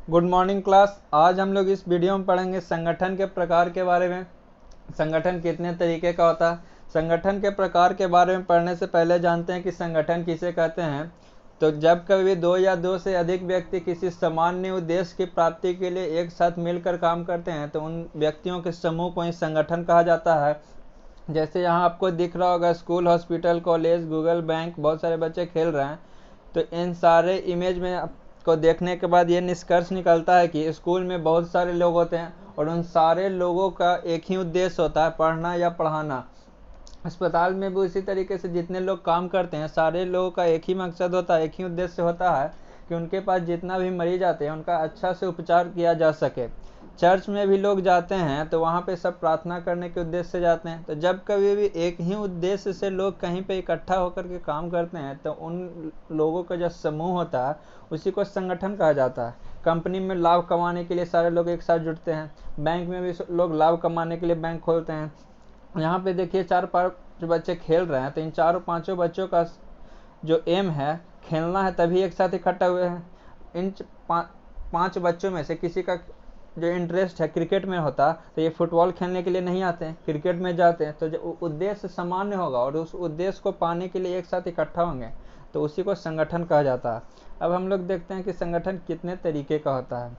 Good morning class. आज हम लोग इस वीडियो में पढ़ेंगे संगठन के प्रकार के बारे में। संगठन कितने तरीके का होता है। संगठन के प्रकार के बारे में पढ़ने से पहले जानते हैं कि संगठन किसे कहते हैं। तो जब कभी दो या दो से अधिक व्यक्ति किसी सामान्य उद्देश्य की प्राप्ति के लिए एक साथ मिलकर काम करते हैं तो उन व्यक्तियों के समूह को ही संगठन कहा जाता है। जैसे यहाँ आपको दिख रहा होगा school, hospital, college, Google, bank, बहुत सारे बच्चे खेल रहे हैं। तो इन सारे इमेज में को देखने के बाद ये निष्कर्ष निकलता है कि स्कूल में बहुत सारे लोग होते हैं और उन सारे लोगों का एक ही उद्देश्य होता है, पढ़ना या पढ़ाना। अस्पताल में भी उसी तरीके से जितने लोग काम करते हैं सारे लोगों का एक ही मकसद होता है, एक ही उद्देश्य होता है कि उनके पास जितना भी मरीज आते हैं उनका अच्छा से उपचार किया जा सके। चर्च में भी लोग जाते हैं तो वहाँ पे सब प्रार्थना करने के उद्देश्य से जाते हैं। तो जब कभी भी एक ही उद्देश्य से लोग कहीं पे इकट्ठा होकर के काम करते हैं तो उन लोगों का जो समूह होता है उसी को संगठन कहा जाता है। कंपनी में लाभ कमाने के लिए सारे लोग एक साथ जुटते हैं। बैंक में भी लोग लाभ कमाने के लिए बैंक खोलते हैं। यहाँ पे देखिए 4-5 बच्चे खेल रहे हैं तो इन 4-5 बच्चों का जो एम है खेलना है, तभी एक साथ इकट्ठा हुए हैं। इन 5 बच्चों में से किसी का जो इंटरेस्ट है क्रिकेट में होता तो ये फुटबॉल खेलने के लिए नहीं आते हैं, क्रिकेट में जाते हैं। तो जो उद्देश्य सामान्य होगा और उस उद्देश्य को पाने के लिए एक साथ इकट्ठा होंगे तो उसी को संगठन कहा जाता है। अब हम लोग देखते हैं कि संगठन कितने तरीके का होता है।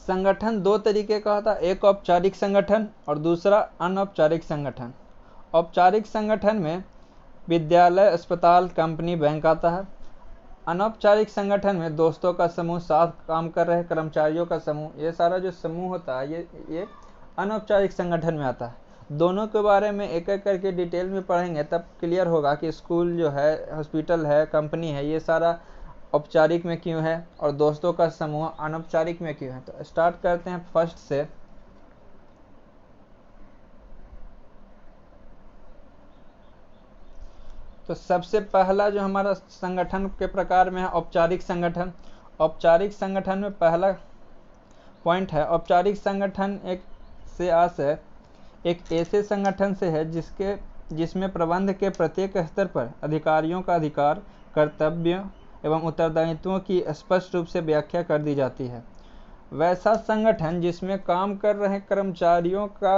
संगठन 2 तरीके का होता है, एक औपचारिक संगठन और दूसरा अनौपचारिक संगठन। औपचारिक संगठन में विद्यालय, अस्पताल, कंपनी, बैंक आता है। अनौपचारिक संगठन में दोस्तों का समूह, साथ काम कर रहे कर्मचारियों का समूह, ये सारा जो समूह होता है ये अनौपचारिक संगठन में आता है। दोनों के बारे में एक एक करके डिटेल में पढ़ेंगे तब क्लियर होगा कि स्कूल जो है, हॉस्पिटल है, कंपनी है, ये सारा औपचारिक में क्यों है और दोस्तों का समूह अनौपचारिक में क्यों है। तो स्टार्ट करते हैं फर्स्ट से। तो सबसे पहला जो हमारा संगठन के प्रकार में है औपचारिक संगठन। औपचारिक संगठन में पहला पॉइंट है, औपचारिक संगठन एक ऐसे संगठन से है जिसमें प्रबंध के प्रत्येक स्तर पर अधिकारियों का अधिकार, कर्तव्य एवं उत्तरदायित्वों की स्पष्ट रूप से व्याख्या कर दी जाती है। वैसा संगठन जिसमें काम कर रहे कर्मचारियों का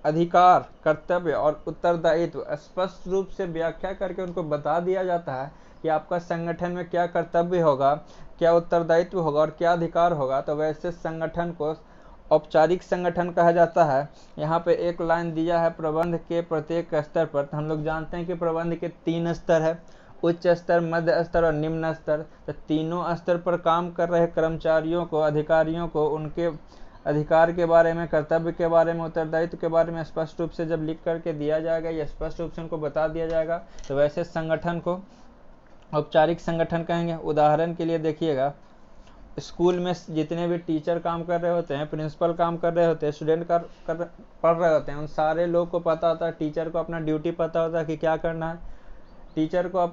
अधिकार, कर्तव्य और उत्तरदायित्व स्पष्ट रूप से व्याख्या करके उनको बता दिया जाता है कि आपका संगठन में क्या कर्तव्य होगा, क्या उत्तरदायित्व होगा और क्या अधिकार होगा। तो वैसे संगठन को औपचारिक संगठन कहा जाता है। यहाँ पे एक लाइन दिया है, प्रबंध के प्रत्येक स्तर पर। तो हम लोग जानते हैं कि प्रबंध के 3 स्तर है, उच्च स्तर, मध्य स्तर और निम्न स्तर। तो तीनों स्तर पर काम कर रहे कर्मचारियों को, अधिकारियों को उनके अधिकार के बारे में, कर्तव्य के बारे में, उत्तरदायित्व के बारे में स्पष्ट रूप से जब लिख करके दिया जाएगा या स्पष्ट रूप से उनको बता दिया जाएगा तो वैसे संगठन को औपचारिक संगठन कहेंगे। उदाहरण के लिए देखिएगा, स्कूल में जितने भी टीचर काम कर रहे होते हैं, प्रिंसिपल काम कर रहे होते हैं, स्टूडेंट पढ़ रहे होते हैं, उन सारे लोग को पता होता है, टीचर को अपना ड्यूटी पता होता है कि क्या करना है। टीचर को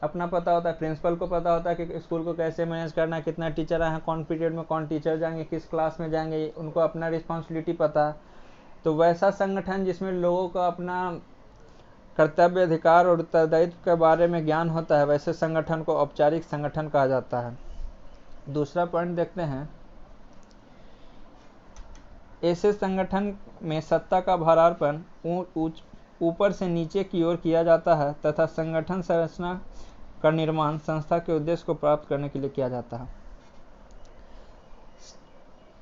अपना पता होता है, प्रिंसिपल को पता होता है कि स्कूल को कैसे मैनेज करना है, कितना टीचर आए हैं, कौन पीरियड में कौन टीचर जाएंगे, किस क्लास में जाएंगे, उनको अपना रिस्पॉन्सिबिलिटी पता है। तो वैसा संगठन जिसमें लोगों को अपना कर्तव्य, अधिकार और उत्तरदायित्व के बारे में ज्ञान होता है, वैसे संगठन को औपचारिक संगठन कहा जाता है। दूसरा पॉइंट देखते हैं, ऐसे संगठन में सत्ता का भारार्पण ऊपर से नीचे की ओर किया जाता है तथा संगठन संरचना का निर्माण संस्था के उद्देश्य को प्राप्त करने के लिए किया जाता है।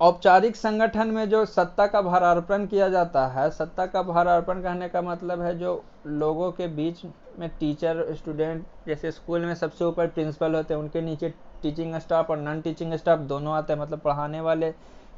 औपचारिक संगठन में जो सत्ता का भारार्पण किया जाता है, सत्ता का भारार्पण कहने का मतलब है जो लोगों के बीच में टीचर, स्टूडेंट, जैसे स्कूल में सबसे ऊपर प्रिंसिपल होते हैं, उनके नीचे टीचिंग स्टाफ और नॉन टीचिंग स्टाफ दोनों आते हैं, मतलब पढ़ाने वाले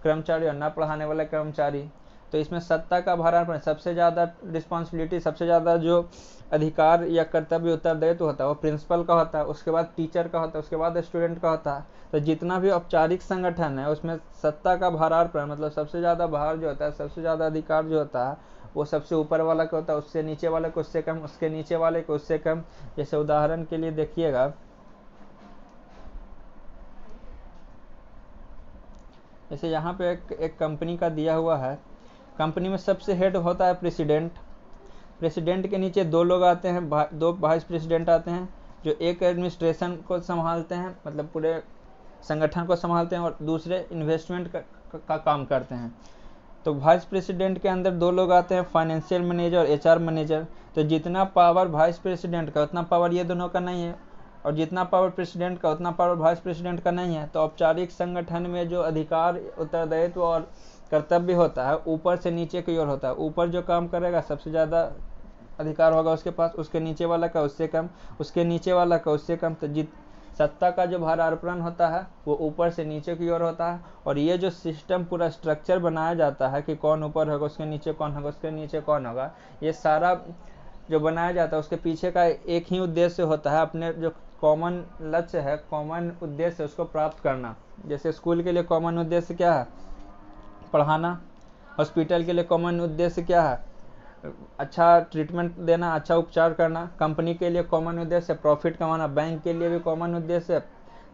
कर्मचारी और ना पढ़ाने वाले कर्मचारी। तो इसमें सत्ता का भारार्पण, सबसे ज़्यादा रिस्पॉन्सिबिलिटी, सबसे ज़्यादा जो अधिकार या कर्तव्य, उत्तरदायित्व होता है वो प्रिंसिपल का होता है, उसके बाद टीचर का होता है, उसके बाद स्टूडेंट का होता है। तो जितना भी औपचारिक संगठन है उसमें सत्ता का भारार्पण, मतलब सबसे ज़्यादा भार जो होता है, सबसे ज़्यादा अधिकार जो होता है वो सबसे ऊपर वाला का होता है, उससे नीचे वाले को उससे कम, उसके नीचे वाले को उससे कम। जैसे उदाहरण के लिए देखिएगा, जैसे यहाँ पे एक कंपनी का दिया हुआ है। कंपनी में सबसे हेड होता है प्रेसिडेंट। प्रेसिडेंट के नीचे 2 लोग आते हैं, 2 वाइस प्रेसिडेंट आते हैं जो एक एडमिनिस्ट्रेशन को संभालते हैं, मतलब पूरे संगठन को संभालते हैं और दूसरे इन्वेस्टमेंट का काम करते हैं। तो वाइस प्रेसिडेंट के अंदर 2 लोग आते हैं, फाइनेंशियल मैनेजर और एचआर मैनेजर। तो जितना पावर वाइस प्रेसिडेंट का उतना पावर ये दोनों का नहीं है, और जितना पावर प्रेसिडेंट का उतना पावर वाइस प्रेसिडेंट का नहीं है। तो औपचारिक संगठन में जो अधिकार, उत्तरदायित्व और कर्तव्य होता है ऊपर से नीचे की ओर होता है। ऊपर जो काम करेगा सबसे ज़्यादा अधिकार होगा उसके पास, उसके नीचे वाला का उससे कम, उसके नीचे वाला का उससे कम। तो सत्ता का जो भारारोपण होता है वो ऊपर से नीचे की ओर होता है। और ये जो सिस्टम पूरा स्ट्रक्चर बनाया जाता है कि कौन ऊपर होगा, उसके नीचे कौन होगा, उसके नीचे कौन होगा, ये सारा जो बनाया जाता है उसके पीछे का एक ही उद्देश्य होता है, अपने जो कॉमन लक्ष्य है, कॉमन उद्देश्य उसको प्राप्त करना। जैसे स्कूल के लिए कॉमन उद्देश्य क्या है? पढ़ाना। हॉस्पिटल के लिए कॉमन उद्देश्य क्या है? अच्छा ट्रीटमेंट देना, अच्छा उपचार करना। कंपनी के लिए कॉमन उद्देश्य प्रॉफिट कमाना। बैंक के लिए भी कॉमन उद्देश्य है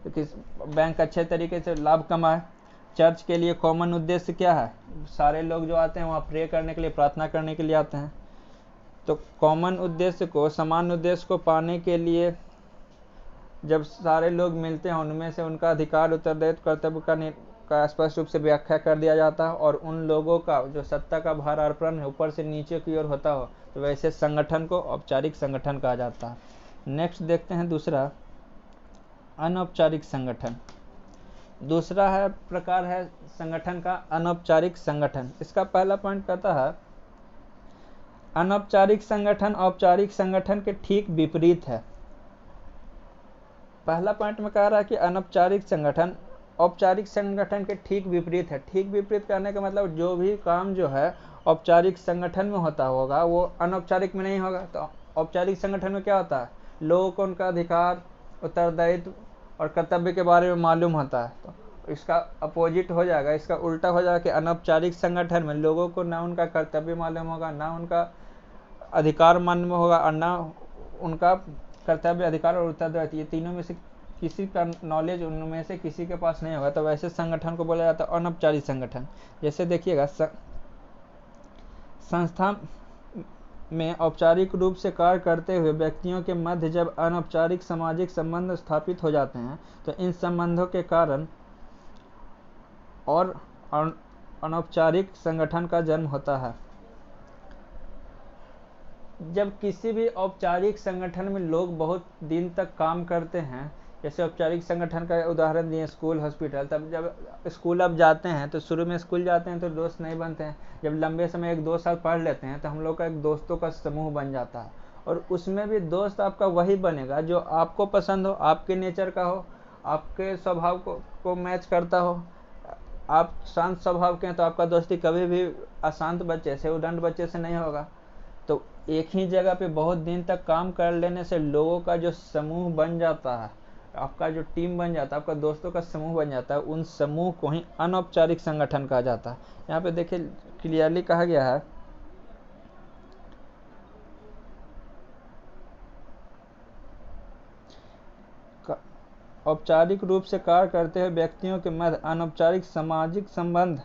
कि बैंक अच्छे तरीके से लाभ कमाए। चर्च के लिए कॉमन उद्देश्य क्या है? सारे लोग जो आते हैं वहाँ प्रे करने के लिए, प्रार्थना करने के लिए आते हैं। तो कॉमन उद्देश्य को, समान उद्देश्य को पाने के लिए जब सारे लोग मिलते हैं उनमें से उनका अधिकार, उत्तरदायित्व, कर्तव्य का स्पष्ट रूप से व्याख्या कर दिया जाता है। और उन लोगों का जो सत्ता का भारारोपण है ऊपर से नीचे की ओर होता हो तो वैसे संगठन को औपचारिक संगठन कहा जाता है। नेक्स्ट देखते हैं दूसरा, अनौपचारिक संगठन। दूसरा है प्रकार है संगठन का अनौपचारिक संगठन। इसका पहला पॉइंट कहता है अनौपचारिक संगठन औपचारिक संगठन के ठीक विपरीत है। पहला पॉइंट में कह रहा है कि अनौपचारिक संगठन औपचारिक संगठन के ठीक विपरीत है। ठीक विपरीत कहने का मतलब जो भी काम जो है औपचारिक संगठन में होता होगा वो अनौपचारिक में नहीं होगा। तो औपचारिक संगठन में क्या होता है? लोगों को उनका अधिकार, उत्तरदायित्व और कर्तव्य के बारे में मालूम होता है। तो इसका अपोजिट हो जाएगा, इसका उल्टा हो जाएगा कि अनौपचारिक संगठन में लोगों को ना उनका कर्तव्य मालूम होगा, ना उनका अधिकार मालूम होगा, और ना उनका कर्तव्य, अधिकार और उत्तरदायित्व, ये तीनों में से किसी का नॉलेज उनमें से किसी के पास नहीं होगा। तो वैसे संगठन को बोला जाता है अनौपचारिक संगठन। जैसे देखिएगा, संस्था में औपचारिक रूप से कार्य करते हुए व्यक्तियों के मध्य जब अनौपचारिक सामाजिक संबंध स्थापित हो जाते हैं तो इन संबंधों के कारण और अनौपचारिक संगठन का जन्म होता है। जब किसी भी औपचारिक संगठन में लोग बहुत दिन तक काम करते हैं, जैसे औपचारिक संगठन का उदाहरण दिए स्कूल, हॉस्पिटल। तब जब स्कूल अब जाते हैं तो शुरू में स्कूल जाते हैं तो दोस्त नहीं बनते हैं। जब लंबे समय 1-2 साल पढ़ लेते हैं तो हम लोग का एक दोस्तों का समूह बन जाता है। और उसमें भी दोस्त आपका वही बनेगा जो आपको पसंद हो, आपके नेचर का हो, आपके स्वभाव को मैच करता हो। आप शांत स्वभाव के हैं तो आपका दोस्ती कभी भी अशांत बच्चे से, उदंड बच्चे से नहीं होगा। तो एक ही जगह पे बहुत दिन तक काम कर लेने से लोगों का जो समूह बन जाता है, आपका जो टीम बन जाता है, आपका दोस्तों का समूह बन जाता है, उन समूह को ही अनौपचारिक संगठन कहा जाता है। यहाँ पे देखिए क्लियरली कहा गया है औपचारिक रूप से कार्य करते हुए व्यक्तियों के मध्य अनौपचारिक सामाजिक संबंध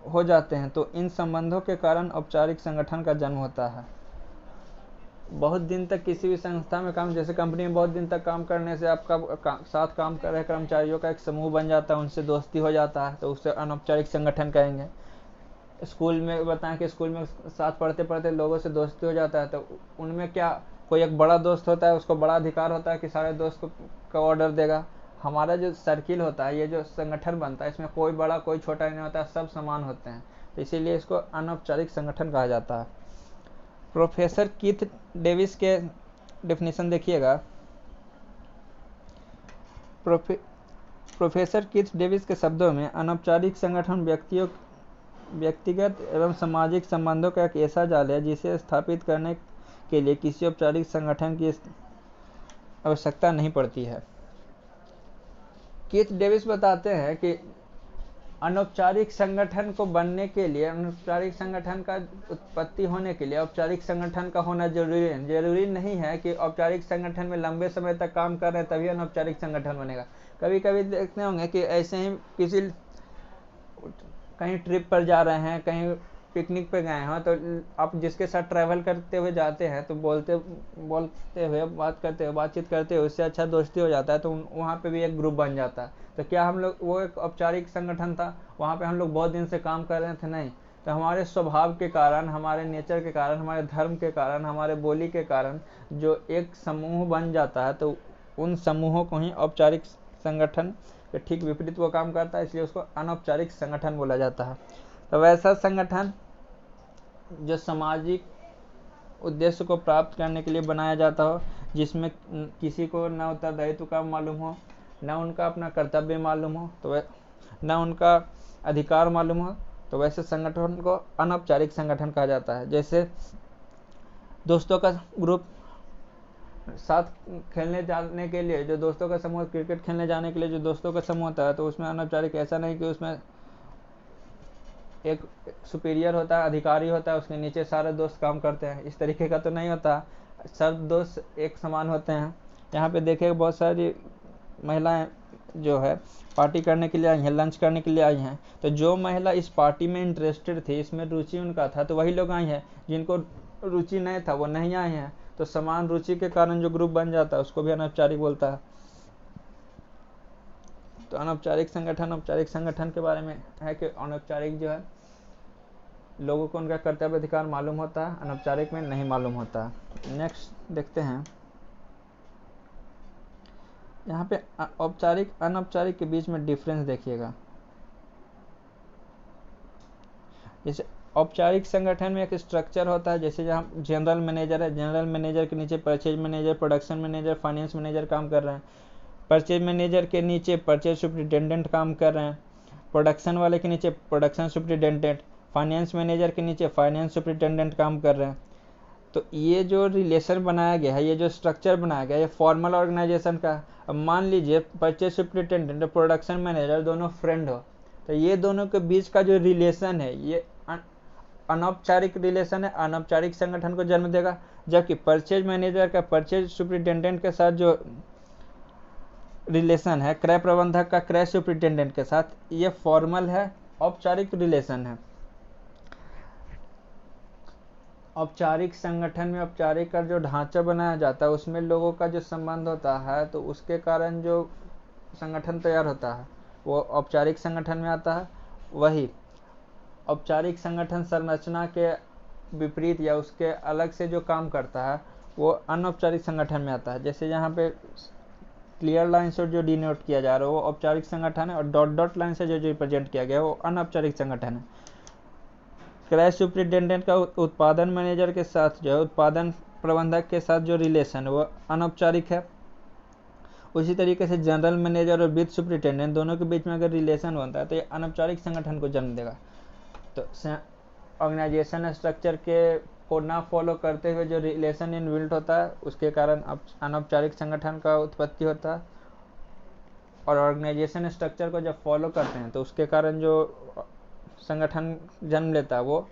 हो जाते हैं तो इन संबंधों के कारण औपचारिक संगठन का जन्म होता है। बहुत दिन तक किसी भी संस्था में काम, जैसे कंपनी में बहुत दिन तक काम करने से आपका साथ काम कर रहे कर्मचारियों का एक समूह बन जाता है, उनसे दोस्ती हो जाता है, तो उससे अनौपचारिक संगठन कहेंगे। स्कूल में बताएं कि स्कूल में साथ पढ़ते पढ़ते लोगों से दोस्ती हो जाता है, तो उनमें क्या कोई एक बड़ा दोस्त होता है, उसको बड़ा अधिकार होता है कि सारे दोस्त को ऑर्डर देगा। हमारा जो सर्किल होता है, ये जो संगठन बनता है, इसमें कोई बड़ा कोई छोटा नहीं होता, सब समान होते हैं। तो इसीलिए इसको अनौपचारिक संगठन कहा जाता है। प्रोफेसर कीथ डेविस के डेफिनेशन देखिएगा। प्रोफेसर कीथ डेविस के शब्दों में अनौपचारिक संगठन व्यक्तिगत एवं सामाजिक संबंधों का एक ऐसा जाल है जिसे स्थापित करने के लिए किसी औपचारिक संगठन की आवश्यकता नहीं पड़ती है। कीथ डेविस बताते हैं कि अनौपचारिक संगठन को बनने के लिए, अनौपचारिक संगठन का उत्पत्ति होने के लिए औपचारिक संगठन का होना जरूरी है। जरूरी नहीं है कि औपचारिक संगठन में लंबे समय तक काम कर रहे हैं तभी अनौपचारिक संगठन बनेगा। कभी कभी देखते होंगे कि ऐसे ही किसी कहीं ट्रिप पर जा रहे हैं, कहीं पिकनिक पे गए हो तो आप जिसके साथ ट्रैवल करते हुए जाते हैं तो बोलते हुए बातचीत करते हुए उससे अच्छा दोस्ती हो जाता है, तो वहाँ पे भी एक ग्रुप बन जाता है। तो क्या हम लोग, वो एक औपचारिक संगठन था, वहाँ पे हम लोग बहुत दिन से काम कर रहे थे? नहीं। तो हमारे स्वभाव के कारण, हमारे नेचर के कारण, हमारे धर्म के कारण, हमारे बोली के कारण जो एक समूह बन जाता है, तो उन समूहों को ही औपचारिक संगठन के ठीक विपरीत वो काम करता है, इसलिए उसको अनौपचारिक संगठन बोला जाता है। तो वैसा संगठन जो सामाजिक उद्देश्य को प्राप्त करने के लिए बनाया जाता हो, जिसमें किसी को न उत्तरदायित्व का मालूम हो, न उनका अपना कर्तव्य मालूम हो, तो न उनका अधिकार मालूम हो, तो वैसे संगठन को अनौपचारिक संगठन कहा जाता है। जैसे दोस्तों का ग्रुप साथ खेलने जाने के लिए, जो दोस्तों का समूह, क्रिकेट खेलने जाने के लिए जो दोस्तों का समूह होता है, तो उसमें अनौपचारिक ऐसा नहीं कि उसमें एक सुपीरियर होता है, अधिकारी होता है, उसके नीचे सारे दोस्त काम करते हैं, इस तरीके का तो नहीं होता। सब दोस्त एक समान होते हैं। यहाँ पे देखिए बहुत सारी महिलाएं जो है पार्टी करने के लिए आई हैं, लंच करने के लिए आई हैं। तो जो महिला इस पार्टी में इंटरेस्टेड थी, इसमें रुचि उनका था, तो वही लोग आई हैं। जिनको रुचि नहीं था वो नहीं आए हैं। तो समान रुचि के कारण जो ग्रुप बन जाता है उसको भी अनौपचारिक बोलता है। तो अनौपचारिक संगठन, औपचारिक संगठन के बारे में है कि अनौपचारिक जो है लोगों को उनका कर्तव्य अधिकार मालूम होता है, अनौपचारिक में नहीं मालूम होता। नेक्स्ट देखते हैं, यहाँ पे औपचारिक अनौपचारिक के बीच में डिफरेंस देखिएगा। जैसे औपचारिक संगठन में एक स्ट्रक्चर होता है, जैसे जहाँ जनरल मैनेजर है, जनरल मैनेजर के नीचे purchase manager, production manager, finance manager काम कर रहे हैं। परचेज मैनेजर के नीचे परचेज सुपरिटेंडेंट काम कर रहे हैं। प्रोडक्शन वाले के नीचे प्रोडक्शन सुपरिटेंडेंट, फाइनेंस मैनेजर के नीचे फाइनेंस सुपरिटेंडेंट काम कर रहे हैं। तो ये जो रिलेशन बनाया गया है, ये जो स्ट्रक्चर बनाया गया है, ये फॉर्मल ऑर्गेनाइजेशन का। अब मान लीजिए परचेज सुपरिटेंडेंट और प्रोडक्शन मैनेजर दोनों फ्रेंड हो, तो ये दोनों के बीच का जो रिलेशन है ये अनौपचारिक रिलेशन है, अनौपचारिक संगठन को जन्म देगा। जबकि परचेज मैनेजर का परचेज सुपरिटेंडेंट के साथ जो रिलेशन है, क्रय प्रबंधक का क्रय सुपरिटेंडेंट के साथ, ये फॉर्मल है, औपचारिक रिलेशन है। औपचारिक संगठन में औपचारिक का जो ढांचा बनाया जाता है उसमें लोगों का जो संबंध होता है, तो उसके कारण जो संगठन तैयार होता है वो औपचारिक संगठन में आता है। वही औपचारिक संगठन संरचना के विपरीत या उसके अलग से जो काम करता है वो अनौपचारिक संगठन में आता है। जैसे यहाँ पे क्लियर लाइन से जो डिनोट किया जा रहा है वो औपचारिक संगठन है, और डॉट डॉट लाइन से जो रिप्रेजेंट किया गया है वो अनौपचारिक संगठन है। क्रय सुपरिटेंडेंट का उत्पादन मैनेजर के साथ जो है, उत्पादन प्रबंधक के साथ जो रिलेशन है वो अनौपचारिक है। उसी तरीके से जनरल मैनेजर और वित्त सुपरिटेंडेंट दोनों के बीच में अगर रिलेशन बनता है तो ये अनौपचारिक संगठन को जन्म देगा। तो ऑर्गेनाइजेशन स्ट्रक्चर के को ना फॉलो करते हुए जो रिलेशन इनबिल्ट होता है उसके कारण अनौपचारिक संगठन का उत्पत्ति होता है। और ऑर्गेनाइजेशन स्ट्रक्चर को जब फॉलो करते हैं तो उसके कारण जो संगठन जन्म लेता है वो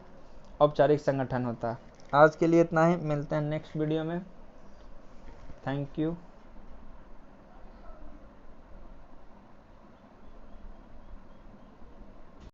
औपचारिक संगठन होता है। आज के लिए इतना ही, मिलते हैं नेक्स्ट वीडियो में। Thank you.